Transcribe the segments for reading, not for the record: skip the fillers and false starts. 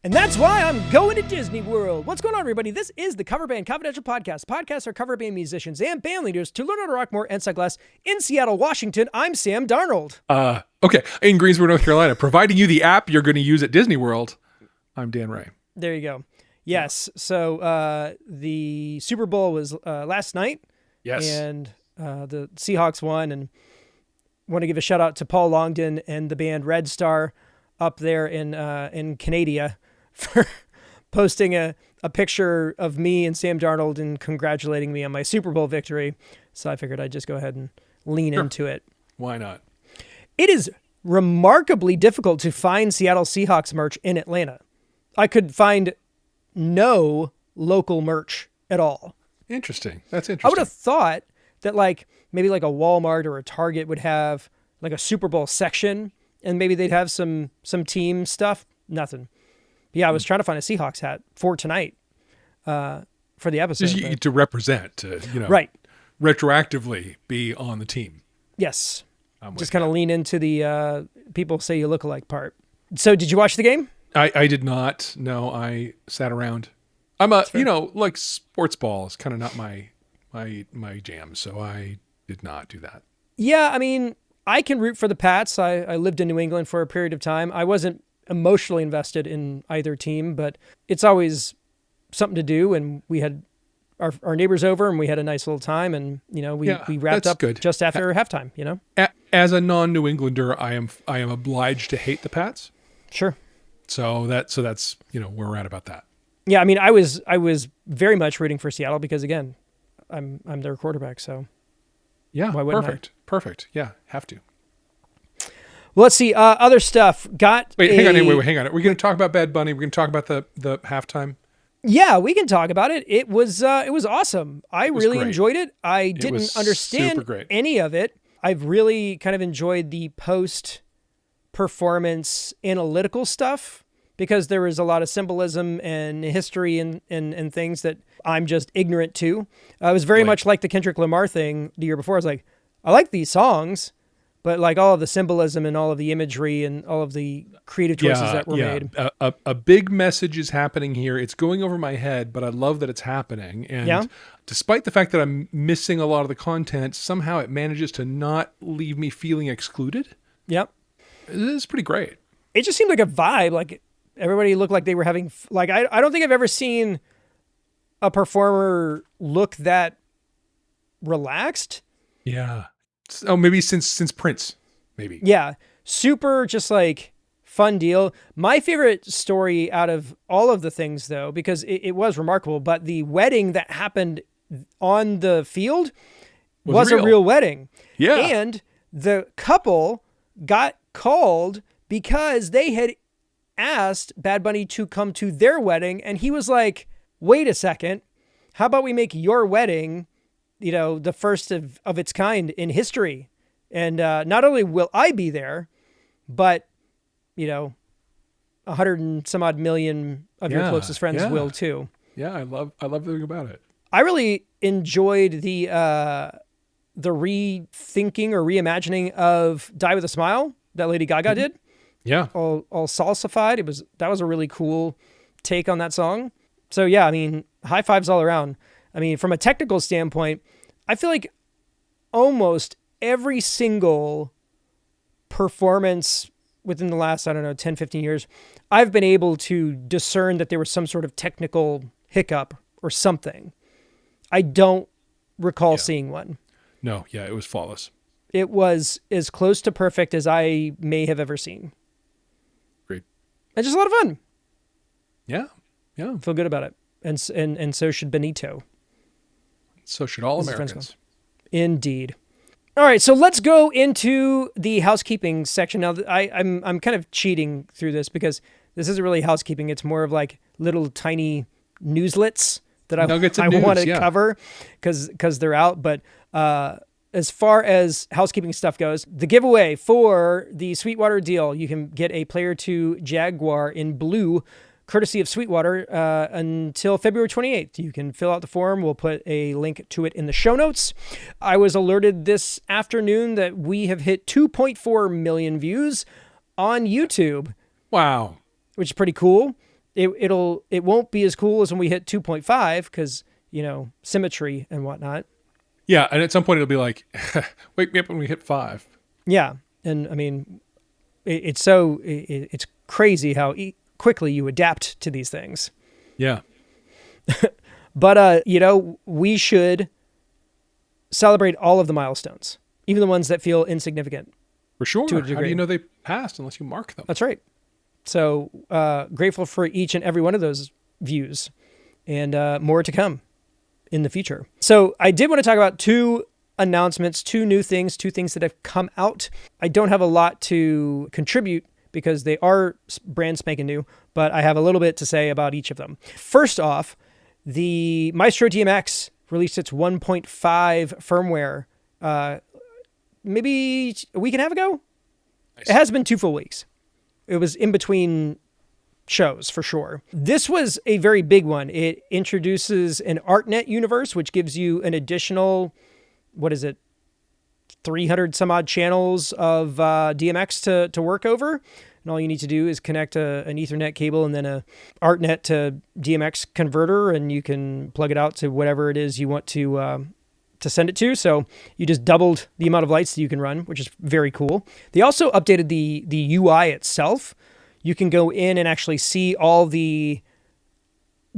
And that's why I'm going to Disney World. What's going on, everybody? This is the Coverbandconfidential podcast. Podcasts are cover band musicians and band leaders to learn how to rock more and suck less. In Seattle, Washington, I'm Sam Darnold. Okay. In Greensboro, North Carolina, providing you the app you're going to use at Disney World, I'm Dan Ray. There you go. Yes. So the Super Bowl was last night. Yes. And the Seahawks won. And want to give a shout out to Paul Longden and the band Red Star up there in Canada for posting a picture of me and Sam Darnold and congratulating me on my Super Bowl victory. So I figured I'd just go ahead and lean into it. Why not? It is remarkably difficult to find Seattle Seahawks merch in Atlanta. I could find no local merch at all. Interesting. That's interesting. I would have thought that maybe a Walmart or a Target would have like a Super Bowl section and maybe they'd have some team stuff. Nothing. But yeah, I was trying to find a Seahawks hat for tonight for the episode. Just to represent, right. Retroactively be on the team. Yes. Just kind of lean into the people say you look alike part. So did you watch the game? I did not. No, I sat around. I'm sports ball is kind of not my jam, so I did not do that. Yeah, I mean, I can root for the Pats. I lived in New England for a period of time. I wasn't emotionally invested in either team, but it's always something to do. And we had our neighbors over and we had a nice little time. And, we wrapped up good. Just after halftime, As a non-New Englander, I am obliged to hate the Pats. Sure. So that's where we're at about that. Yeah. I mean, I was very much rooting for Seattle because again, I'm their quarterback. So yeah, why wouldn't Perfect. Yeah. Have to. Well, let's see. Other stuff. Hang on. Are we going to talk about Bad Bunny? We're going to talk about the halftime. Yeah, we can talk about it. It was awesome. I really enjoyed it. I didn't understand any of it. I've really kind of enjoyed the post-performance analytical stuff because there was a lot of symbolism and history and things that I'm just ignorant to. It was very much like the Kendrick Lamar thing the year before. I was like, I like these songs, but all of the symbolism and all of the imagery and all of the creative choices that were made. A big message is happening here. It's going over my head, but I love that it's happening. And despite the fact that I'm missing a lot of the content, somehow it manages to not leave me feeling excluded. Yep. It's pretty great. It just seemed like a vibe. Like everybody looked like they were having, I don't think I've ever seen a performer look that relaxed. Yeah. Oh, maybe since Prince, maybe. Yeah. Super just fun deal. My favorite story out of all of the things though, because it was remarkable, but the wedding that happened on the field was a real wedding. Yeah. And the couple got called because they had asked Bad Bunny to come to their wedding. And he was like, wait a second, how about we make your wedding the first of its kind in history. And not only will I be there, but, 100 and some odd million of your closest friends will too. Yeah, I love everything about it. I really enjoyed the rethinking or reimagining of Die With a Smile that Lady Gaga did. Yeah. All salsified. That was a really cool take on that song. So yeah, I mean, high fives all around. I mean, from a technical standpoint, I feel like almost every single performance within the last, 10, 15 years, I've been able to discern that there was some sort of technical hiccup or something. I don't recall seeing one. No, yeah, it was flawless. It was as close to perfect as I may have ever seen. Great. And just a lot of fun. Yeah. Yeah. Feel good about it. And so should Benito. So should all Americans. Indeed. All right, so let's go into the housekeeping section. Now, I'm kind of cheating through this because this isn't really housekeeping. It's more of little tiny newslets that I want to cover because they're out. But as far as housekeeping stuff goes, the giveaway for the Sweetwater deal, you can get a Player 2 Jaguar in blue, courtesy of Sweetwater, until February 28th. You can fill out the form. We'll put a link to it in the show notes. I was alerted this afternoon that we have hit 2.4 million views on YouTube. Wow. Which is pretty cool. It won't be as cool as when we hit 2.5 because, symmetry and whatnot. Yeah, and at some point it'll be like, wake me up when we hit 5. Yeah, and I mean, it's crazy how quickly you adapt to these things. Yeah. But, we should celebrate all of the milestones, even the ones that feel insignificant. For sure. To a degree. How do you know they passed unless you mark them? That's right. So grateful for each and every one of those views, and more to come in the future. So I did want to talk about 2 announcements, 2 new things, 2 things that have come out. I don't have a lot to contribute because they are brand spanking new, but I have a little bit to say about each of them. First off, the Maestro DMX released its 1.5 firmware maybe a week and a half ago. Nice. It has been 2 full weeks. It was in between shows for sure. This was a very big one. It introduces an ArtNet universe, which gives you an additional, 300 some odd channels of DMX to work over. And all you need to do is connect an Ethernet cable and then a ArtNet to DMX converter, and you can plug it out to whatever it is you want to send it to. So you just doubled the amount of lights that you can run, which is very cool. They also updated the UI itself. You can go in and actually see all the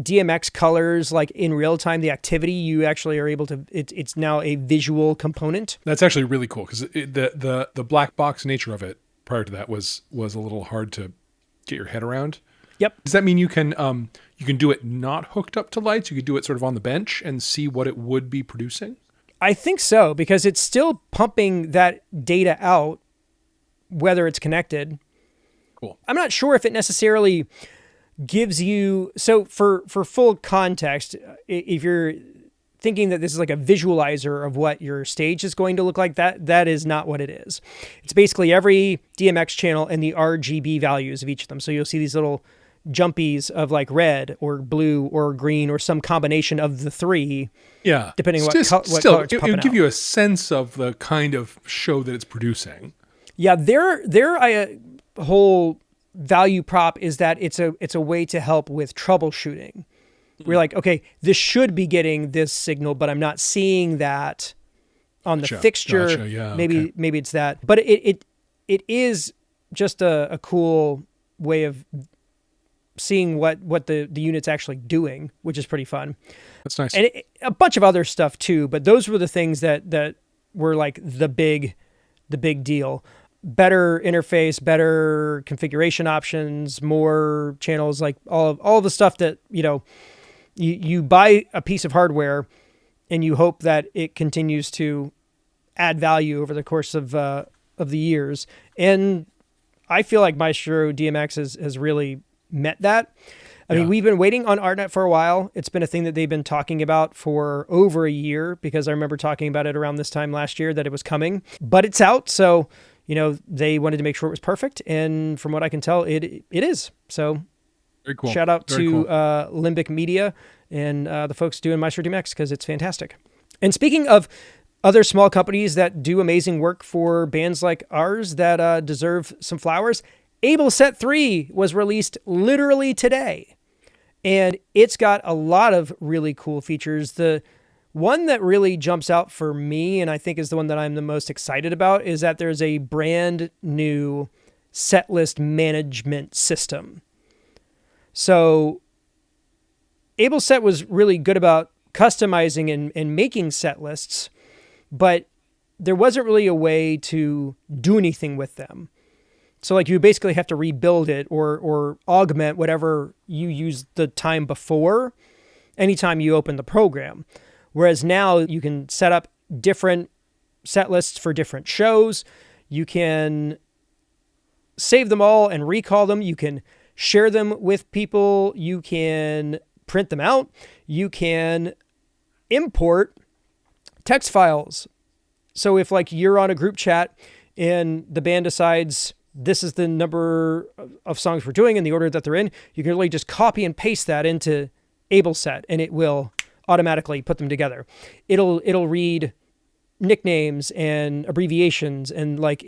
DMX colors, like in real time, the activity. You actually are able to, it's now a visual component. That's actually really cool because the black box nature of it prior to that was a little hard to get your head around. Yep. Does that mean you can do it not hooked up to lights? You could do it sort of on the bench and see what it would be producing? I think so, because it's still pumping that data out, whether it's connected. Cool. I'm not sure if it necessarily gives you, so for full context, if you're thinking that this is like a visualizer of what your stage is going to look like, that is not what it is. It's basically every DMX channel and the RGB values of each of them. So you'll see these little jumpies of like red or blue or green or some combination of the 3. Yeah. Depending on what color it's pumping out. It'll give you a sense of the kind of show that it's producing. Yeah, their whole value prop is that it's a way to help with troubleshooting. We're like, okay, this should be getting this signal, but I'm not seeing that on the fixture. Gotcha. Yeah, maybe it's that. But it is just a cool way of seeing what the unit's actually doing, which is pretty fun. That's nice. And a bunch of other stuff too, but those were the things that were like the big deal. Better interface, better configuration options, more channels, like all the stuff that, you buy a piece of hardware and you hope that it continues to add value over the course of the years. And I feel like Maestro DMX has really met that. I mean, we've been waiting on ArtNet for a while. It's been a thing that they've been talking about for over a year, because I remember talking about it around this time last year that it was coming, but it's out. So, they wanted to make sure it was perfect. And from what I can tell, it is. So very cool. Shout out to Limbic Media and the folks doing Maestro DMX, because it's fantastic. And speaking of other small companies that do amazing work for bands like ours that deserve some flowers, Ableset 3 was released literally today. And it's got a lot of really cool features. The one that really jumps out for me, and I think is the one that I'm the most excited about, is that there's a brand new setlist management system. So Ableset was really good about customizing and making set lists, but there wasn't really a way to do anything with them. So like you basically have to rebuild it or augment whatever you used the time before anytime you open the program. Whereas now you can set up different set lists for different shows. You can save them all and recall them. You can share them with people. You can print them out. You can import text files. So if like you're on a group chat and the band decides this is the number of songs we're doing in the order that they're in, you can really just copy and paste that into Ableset and it will automatically put them together. It'll read nicknames and abbreviations, and like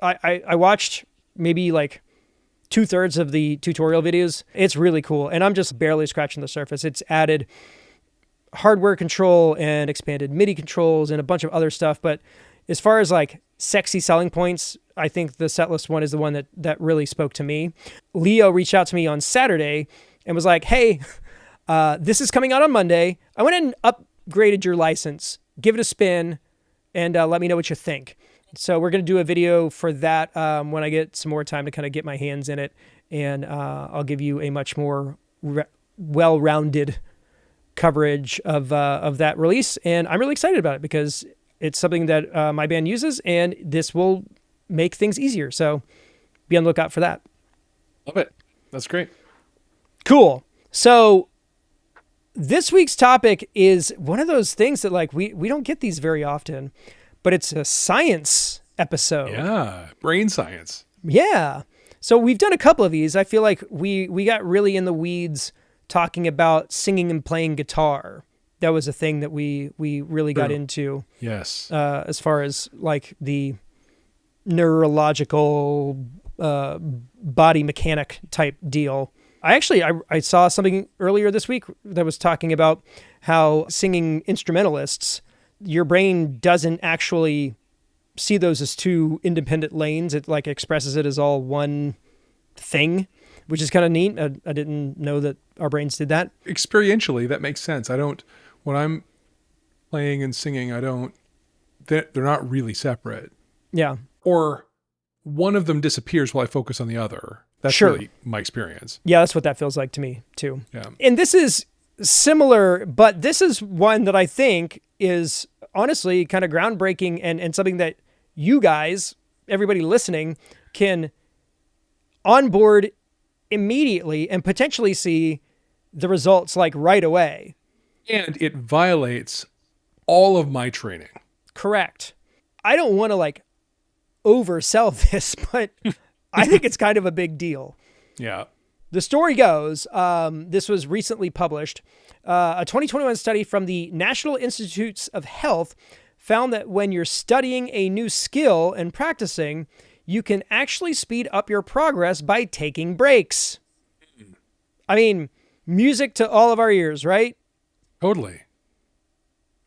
I watched maybe like 2/3 of the tutorial videos. It's really cool. And I'm just barely scratching the surface. It's added hardware control and expanded MIDI controls and a bunch of other stuff. But as far as like sexy selling points, I think the setlist one is the one that really spoke to me. Leo reached out to me on Saturday and was like, hey, this is coming out on Monday. I went and upgraded your license. Give it a spin and let me know what you think. So we're going to do a video for that when I get some more time to kind of get my hands in it. And I'll give you a much more well-rounded coverage of that release. And I'm really excited about it because it's something that my band uses, and this will make things easier. So be on the lookout for that. Love it. That's great. Cool. So this week's topic is one of those things that like we don't get these very often, but it's a science episode. Yeah, brain science. Yeah. So we've done a couple of these. I feel like we got really in the weeds talking about singing and playing guitar. That was a thing that we really got into. Yes. As far as like the neurological body mechanic type deal. I saw something earlier this week that was talking about how singing instrumentalists, your brain doesn't actually see those as two independent lanes. It like expresses it as all one thing, which is kind of neat. I didn't know that our brains did that. Experientially, that makes sense. When I'm playing and singing, they're not really separate. Yeah. Or one of them disappears while I focus on the other. That's sure. Really my experience. Yeah, that's what that feels like to me too. Yeah. And this is similar, but this is one that I think is honestly kind of groundbreaking and something that you guys, everybody listening, can onboard immediately and potentially see the results like right away. And it violates all of my training. Correct. I don't want to like oversell this, but I think it's kind of a big deal. Yeah. The story goes, this was recently published. A 2021 study from the National Institutes of Health found that when you're studying a new skill and practicing, you can actually speed up your progress by taking breaks. I mean, music to all of our ears, right? Totally.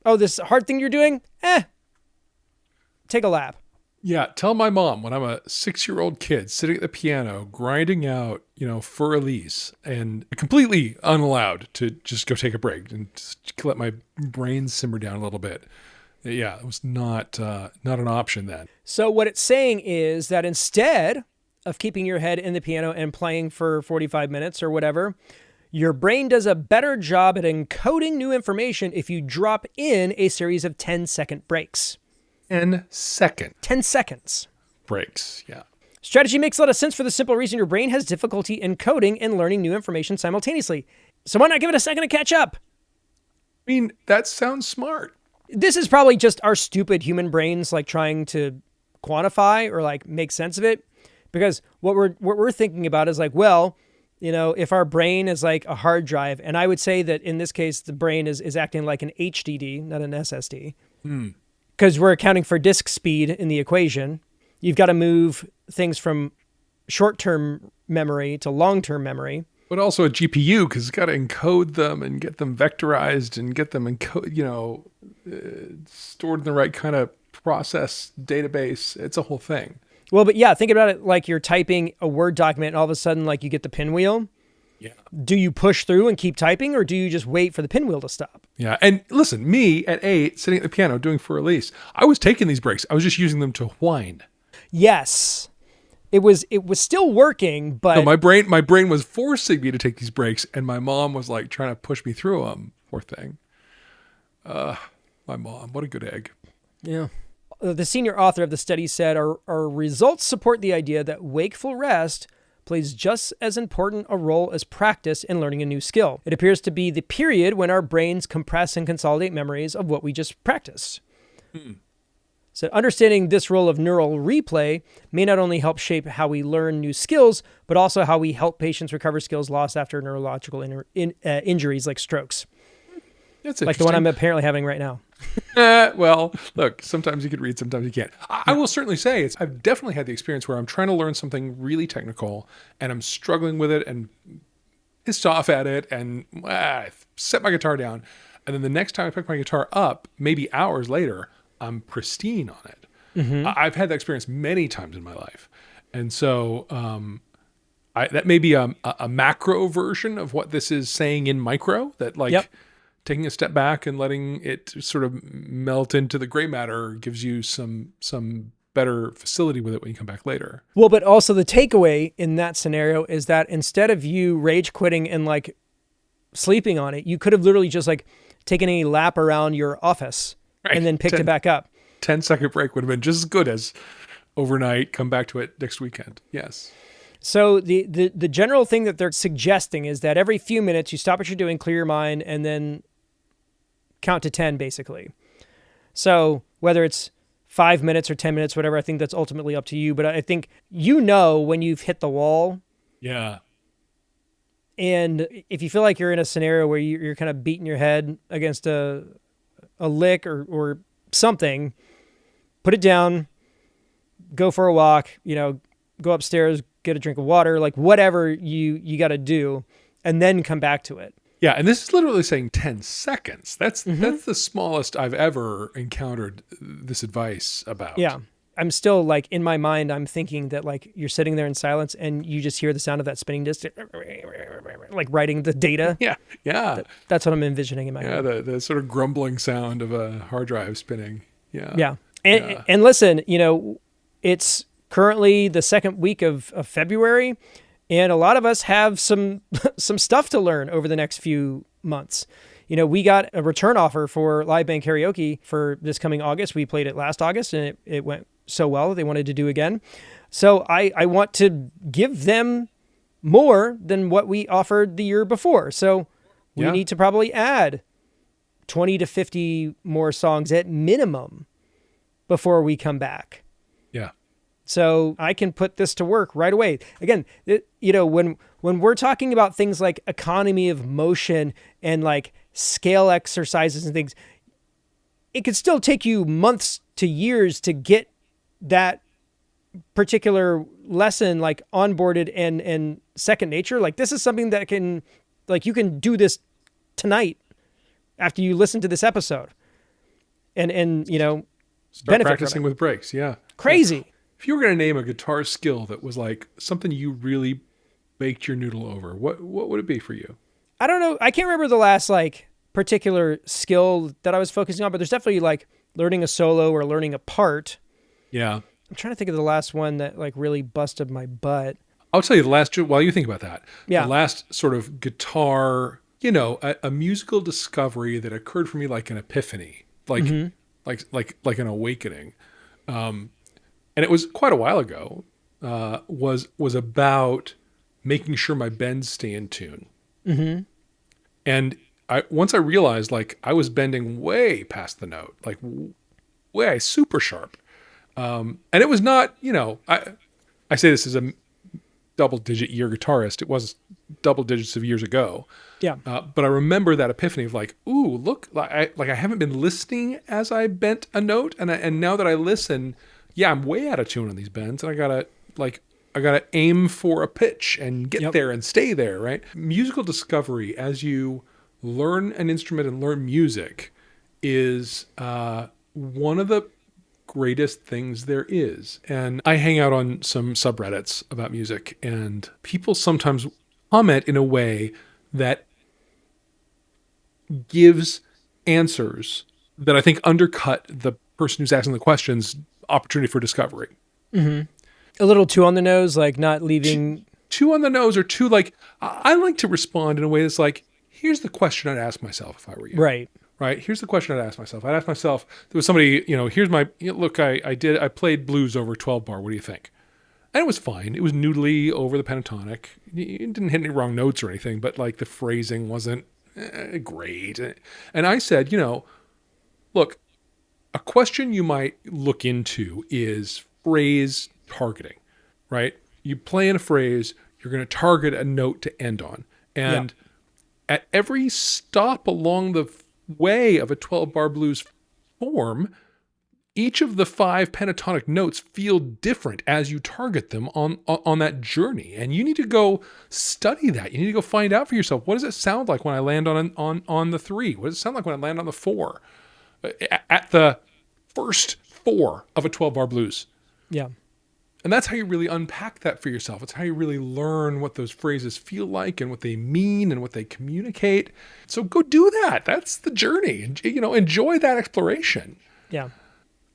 Oh, this hard thing you're doing? Take a lap. Yeah, tell my mom when I'm a 6-year-old kid sitting at the piano, grinding out, for Elise, and completely unallowed to just go take a break and just let my brain simmer down a little bit. Yeah, it was not an option then. So what it's saying is that instead of keeping your head in the piano and playing for 45 minutes or whatever, your brain does a better job at encoding new information if you drop in a series of 10-second breaks. 10 seconds. Breaks, yeah. Strategy makes a lot of sense for the simple reason your brain has difficulty encoding and learning new information simultaneously. So why not give it a second to catch up? I mean, that sounds smart. This is probably just our stupid human brains like trying to quantify or like make sense of it. Because what we're thinking about is like, well, if our brain is like a hard drive, and I would say that in this case, the brain is acting like an HDD, not an SSD. Because we're accounting for disk speed in the equation. You've got to move things from short-term memory to long-term memory. But also a GPU, because it's got to encode them and get them vectorized and get them stored in the right kind of process database. It's a whole thing. Well, but yeah, think about it like you're typing a Word document and all of a sudden like you get the pinwheel. Yeah. Do you push through and keep typing, or do you just wait for the pinwheel to stop? Yeah. And listen, me at 8, sitting at the piano doing For Elise, I was taking these breaks. I was just using them to whine. Yes. It was still working, but So my brain was forcing me to take these breaks, and my mom was like trying to push me through them. Poor thing. My mom, what a good egg. Yeah. The senior author of the study said, our results support the idea that wakeful rest plays just as important a role as practice in learning a new skill. It appears to be the period when our brains compress and consolidate memories of what we just practiced. So understanding this role of neural replay may not only help shape how we learn new skills, but also how we help patients recover skills lost after neurological injuries like strokes. That's like the one interesting. I'm apparently having right now. Well, look, sometimes you can read, sometimes you can't. I will certainly say I've definitely had the experience where I'm trying to learn something really technical and I'm struggling with it and pissed off at it and I set my guitar down. And then the next time I pick my guitar up, maybe hours later, I'm pristine on it. I've had that experience many times in my life. And so that may be a macro version of what this is saying in micro, that like Yep. taking a step back and letting it sort of melt into the gray matter gives you some better facility with it when you come back later. Well, but also the takeaway in that scenario is that instead of you rage quitting and like sleeping on it, you could have literally just like taken a lap around your office and then picked it back up. 10-second break would have been just as good as overnight, come back to it next weekend. Yes. So the general thing that they're suggesting is that every few minutes you stop what you're doing, clear your mind, and then count to 10, basically. So whether it's 5 minutes or 10 minutes, whatever, I think that's ultimately up to you. But I think you know when you've hit the wall. Yeah. And if you feel like you're in a scenario where you're kind of beating your head against a lick or something, put it down, go for a walk, go upstairs, get a drink of water, like whatever you got to do, and then come back to it. Yeah, and this is literally saying 10 seconds. That's the smallest I've ever encountered this advice about. Yeah. I'm still like in my mind, I'm thinking that like you're sitting there in silence and you just hear the sound of that spinning disc, like writing the data. Yeah. That's what I'm envisioning in my head. Yeah, the sort of grumbling sound of a hard drive spinning. Yeah. Yeah. And listen, it's currently the second week of February, and a lot of us have some stuff to learn over the next few months. We got a return offer for live band karaoke for this coming August. We played it last August, and it went so well that they wanted to do again. So I want to give them more than what we offered the year before. So we need to probably add 20 to 50 more songs at minimum before we come back. Yeah. So I can put this to work right away. Again, when we're talking about things like economy of motion and like scale exercises and things, it could still take you months to years to get that particular lesson like onboarded and second nature. Like this is something that you can do this tonight after you listen to this episode and start practicing with breaks. Yeah. Crazy. If you were going to name a guitar skill that was like something you really baked your noodle over, what would it be for you? I don't know. I can't remember the last like particular skill that I was focusing on, but there's definitely like learning a solo or learning a part. Yeah. I'm trying to think of the last one that like really busted my butt. I'll tell you while you think about that. Yeah. The last sort of guitar, a musical discovery that occurred for me like an epiphany, like an awakening. And it was quite a while ago, was about making sure my bends stay in tune. Mm-hmm. And once I realized like I was bending way past the note, like way super sharp. And it was not, I say this as a double-digit year guitarist. It was double digits of years ago. Yeah. But I remember that epiphany of like, ooh, look, I haven't been listening as I bent a note. And now that I listen, yeah, I'm way out of tune on these bends, and I gotta aim for a pitch and get there and stay there, right? Musical discovery as you learn an instrument and learn music is one of the greatest things there is. And I hang out on some subreddits about music, and people sometimes comment in a way that gives answers that I think undercut the person who's asking the questions opportunity for discovery. Mm-hmm. A little too on the nose, like not leaving too on the nose, or too like, I like to respond in a way that's like, here's the question I'd ask myself if I were you. Right. Here's the question I'd ask myself. I'd ask myself, there was somebody, here's my, look, I played blues over 12 bar. What do you think? And it was fine. It was noodly over the pentatonic. It didn't hit any wrong notes or anything, but like the phrasing wasn't great. And I said, look, a question you might look into is phrase targeting, right? You play in a phrase, you're going to target a note to end on. And at every stop along the way of a 12-bar blues form, each of the 5 pentatonic notes feel different as you target them on that journey. And you need to go study that. You need to go find out for yourself. What does it sound like when I land on the 3? What does it sound like when I land on the 4? At the first 4 of a 12-bar blues. Yeah. And that's how you really unpack that for yourself. It's how you really learn what those phrases feel like and what they mean and what they communicate. So go do that. That's the journey. Enjoy that exploration. Yeah.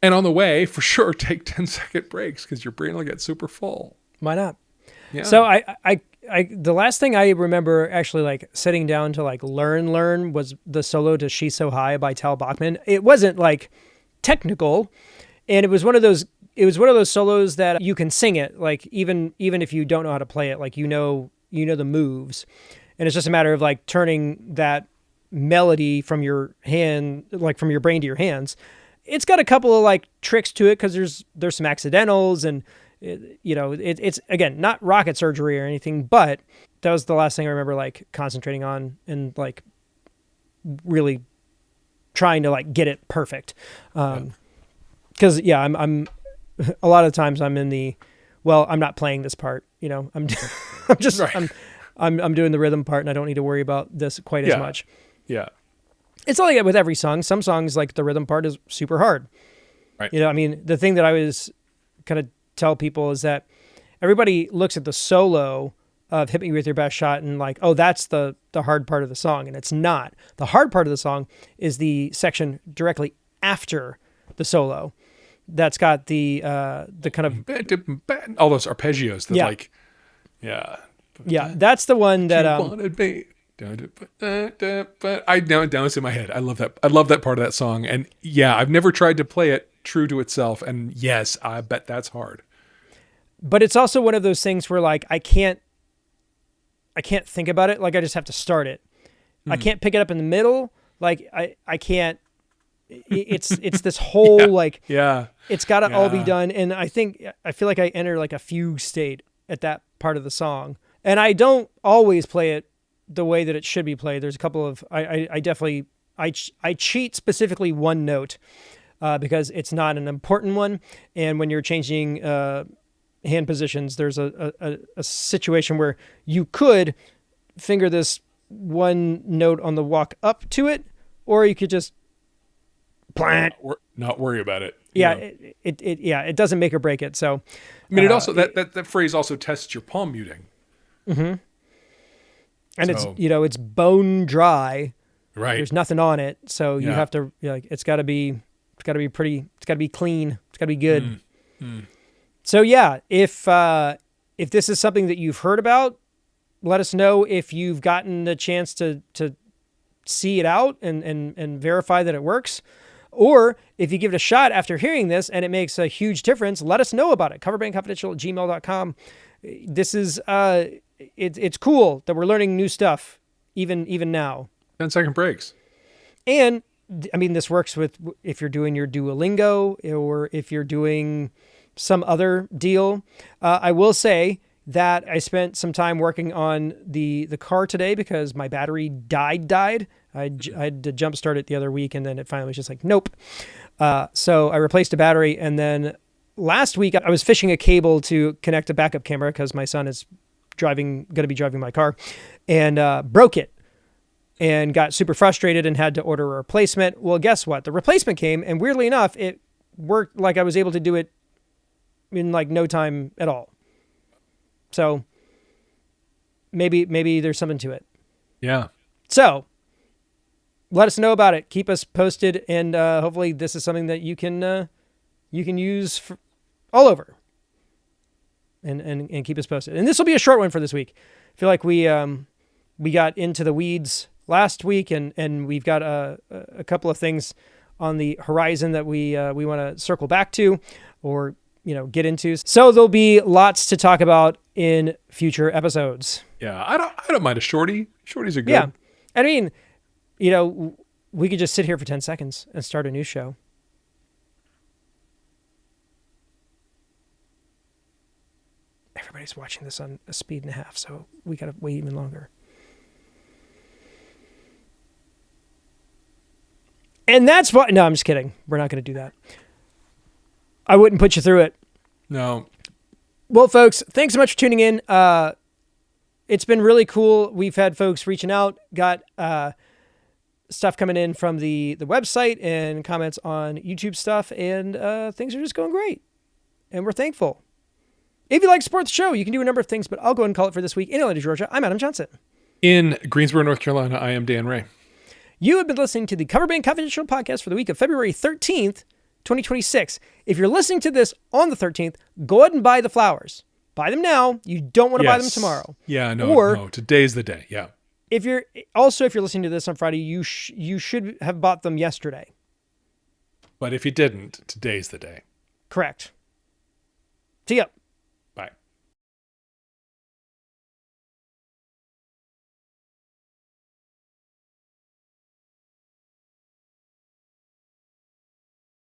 And on the way, for sure, take 10-second breaks because your brain will get super full. Why not? Yeah. So I the last thing I remember actually like sitting down to like learn was the solo to She's So High by Tal Bachman. It wasn't like technical, and it was one of those solos that you can sing it, like even if you don't know how to play it, like you know the moves, and it's just a matter of like turning that melody from your hand, like from your brain to your hands. It's got a couple of like tricks to it because there's some accidentals, and it's again not rocket surgery or anything, but that was the last thing I remember like concentrating on and like really trying to like get it perfect. Because I'm a lot of times I'm in the, well, I'm not playing this part, I'm just right. I'm doing the rhythm part, and I don't need to worry about this quite as much. Yeah. It's not like that with every song. Some songs, like the rhythm part, is super hard. Right. The thing that I was kind of tell people is that everybody looks at the solo of Hit Me With Your Best Shot and like, oh, that's the hard part of the song. And it's not. The hard part of the song is the section directly after the solo. That's got the kind of all those arpeggios that like, yeah. Yeah, that's the one that I know it's in my head. I love that. I love that part of that song. And yeah, I've never tried to play it true to itself. And yes, I bet that's hard. But it's also one of those things where like I can't think about it. Like I just have to start it. I can't pick it up in the middle. Like I can't. It's this whole it's got to all be done. And I feel like I enter like a fugue state at that part of the song. And I don't always play it the way that it should be played. There's a couple of, I definitely cheat specifically one note because it's not an important one. And when you're changing hand positions, there's a situation where you could finger this one note on the walk up to it, or you could just plant. Not worry about it. Yeah, it doesn't make or break it. So, I mean, it also that phrase also tests your palm muting. Mm-hmm. And it's bone dry. Right. There's nothing on it, so you have to it's got to be pretty. It's got to be clean. It's got to be good. So yeah, if this is something that you've heard about, let us know if you've gotten the chance to see it out and verify that it works. Or if you give it a shot after hearing this and it makes a huge difference, let us know about it. Coverbandconfidential@gmail.com. This is it's cool that we're learning new stuff even now. 10-second breaks. And I mean, this works with if you're doing your Duolingo or if you're doing some other deal. I will say that I spent some time working on the car today because my battery died. I had to jump start it the other week, and then it finally was just like, nope. So I replaced a battery, and then last week I was fishing a cable to connect a backup camera because my son is going to be driving my car, and broke it and got super frustrated and had to order a replacement. Well, guess what? The replacement came, and weirdly enough, it worked like I was able to do it in like no time at all. So maybe there's something to it. Yeah. So let us know about it. Keep us posted, and hopefully this is something that you can use for all over. And keep us posted. And this will be a short one for this week. I feel like we got into the weeds last week, and we've got a couple of things on the horizon that we want to circle back to, or get into. So there'll be lots to talk about in future episodes. Yeah, I don't mind a shorty. Shorties are good. Yeah, I mean, we could just sit here for 10 seconds and start a new show. Everybody's watching this on a speed and a half, so we got to wait even longer. And that's why, no, I'm just kidding. We're not going to do that. I wouldn't put you through it. No. Well, folks, thanks so much for tuning in. It's been really cool. We've had folks reaching out, got stuff coming in from the website and comments on YouTube stuff, and things are just going great. And we're thankful. If you like to support the show, you can do a number of things, but I'll go ahead and call it for this week. In Atlanta, Georgia, I'm Adam Johnson. In Greensboro, North Carolina, I am Dan Ray. You have been listening to the Coverbandconfidential podcast for the week of February 13th, 2026. If you're listening to this on the 13th, go ahead and buy the flowers. Buy them now. You don't want to buy them tomorrow. Yeah, no, today's the day. Yeah. If you're listening to this on Friday, you should have bought them yesterday. But if you didn't, today's the day. Correct. See ya.